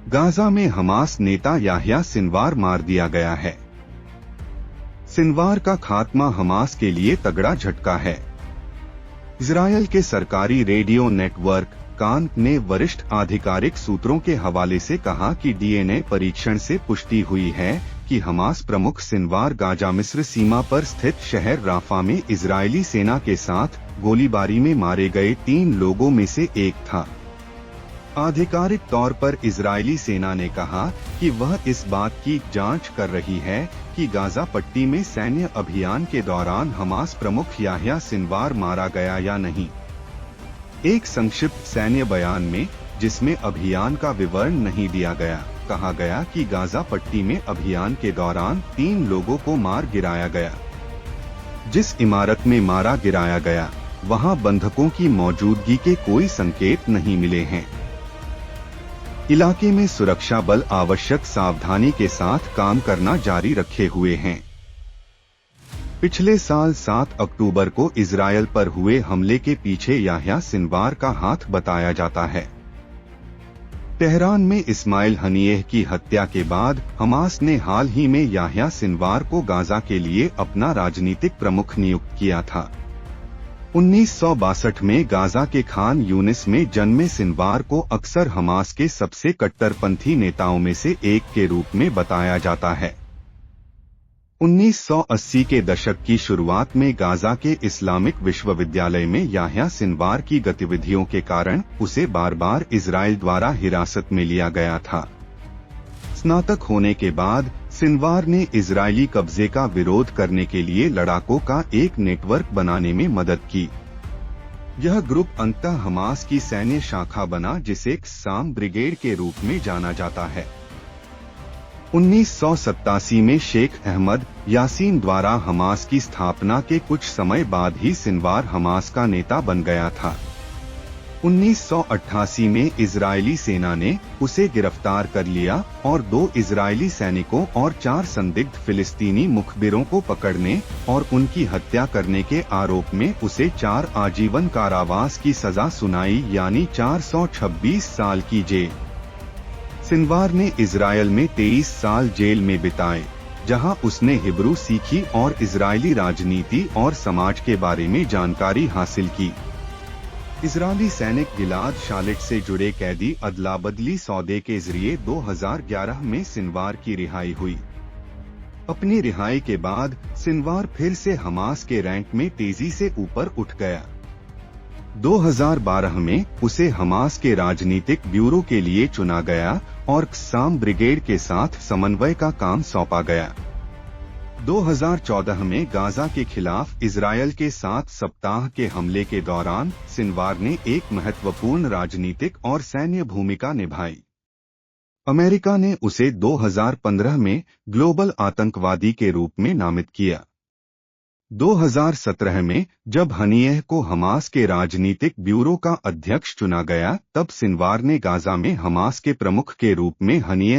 Gaza में Hamas नेता Yahya Sinwar मार दिया गया है। सिनवार का खात्मा हमास के लिए तगड़ा झटका है। इजरायल के सरकारी रेडियो नेटवर्क कान ने वरिष्ठ आधिकारिक सूत्रों के हवाले से कहा कि डीएनए परीक्षण से पुष्टि हुई है कि हमास प्रमुख सिनवार गाजा मिस्र सीमा पर स्थित शहर राफा में इजरायली सेना के साथ गोलीबारी में मारे गए 3 लोगों में से एक था। आधिकारिक तौर पर इजरायली सेना ने कहा कि वह इस बात की जांच कर रही है कि गाजा पट्टी में सैन्य अभियान के दौरान हमास प्रमुख याह्या सिनवार मारा गया या नहीं। एक संक्षिप्त सैन्य बयान में, जिसमें अभियान का विवरण नहीं दिया गया, कहा गया कि गाजा पट्टी में अभियान के दौरान 3 लोगों को मार गिराया गया। जिस इमारत में मारा गिराया गया, वहां बंधकों की मौजूदगी के कोई संकेत नहीं मिले हैं। इलाके में सुरक्षा बल आवश्यक सावधानी के साथ काम करना जारी रखे हुए हैं। पिछले साल 7 अक्टूबर को इजरायल पर हुए हमले के पीछे याह्या सिनवार का हाथ बताया जाता है। तेहरान में इस्माइल हनियेह की हत्या के बाद हमास ने हाल ही में याह्या सिनवार को गाजा के लिए अपना राजनीतिक प्रमुख नियुक्त किया था। 1962 में गाजा के खान यूनिस में जन्मे सिनवार को अक्सर हमास के सबसे कट्टरपंथी नेताओं में से एक के रूप में बताया जाता है। 1980 के दशक की शुरुआत में गाजा के इस्लामिक विश्वविद्यालय में याह्या सिनवार की गतिविधियों के कारण उसे बार बार इजरायल द्वारा हिरासत में लिया गया था। स्नातक होने के बाद सिनवार ने इजरायली कब्जे का विरोध करने के लिए लड़ाकों का एक नेटवर्क बनाने में मदद की। यह ग्रुप अंततः हमास की सैन्य शाखा बना, जिसे क़स्साम ब्रिगेड के रूप में जाना जाता है। 1987 में शेख अहमद यासीन द्वारा हमास की स्थापना के कुछ समय बाद ही सिनवार हमास का नेता बन गया था। 1988 में इजरायली सेना ने उसे गिरफ्तार कर लिया और 2 इजरायली सैनिकों और 4 संदिग्ध फिलिस्तीनी मुखबिरों को पकड़ने और उनकी हत्या करने के आरोप में उसे 4 आजीवन कारावास की सजा सुनाई, यानी 426 साल की जेल। सिनवार ने इजरायल में 23 साल जेल में बिताए, जहां उसने हिब्रू सीखी और इजरायली राजनीति और समाज के बारे में जानकारी हासिल की। इजरायली सैनिक गिलाद शालिट से जुड़े कैदी अदला बदली सौदे के जरिए 2011 में सिनवार की रिहाई हुई। अपनी रिहाई के बाद सिनवार फिर से हमास के रैंक में तेजी से ऊपर उठ गया। 2012 में उसे हमास के राजनीतिक ब्यूरो के लिए चुना गया और क़स्साम ब्रिगेड के साथ समन्वय का काम सौंपा गया। 2014 में गाजा के खिलाफ इजरायल के 7 सप्ताह के हमले के दौरान सिनवार ने एक महत्वपूर्ण राजनीतिक और सैन्य भूमिका निभाई। अमेरिका ने उसे 2015 में ग्लोबल आतंकवादी के रूप में नामित किया। 2017 में जब हनियेह को हमास के राजनीतिक ब्यूरो का अध्यक्ष चुना गया, तब सिनवार ने गाजा में हमास के प्रमुख के रूप में हनियेह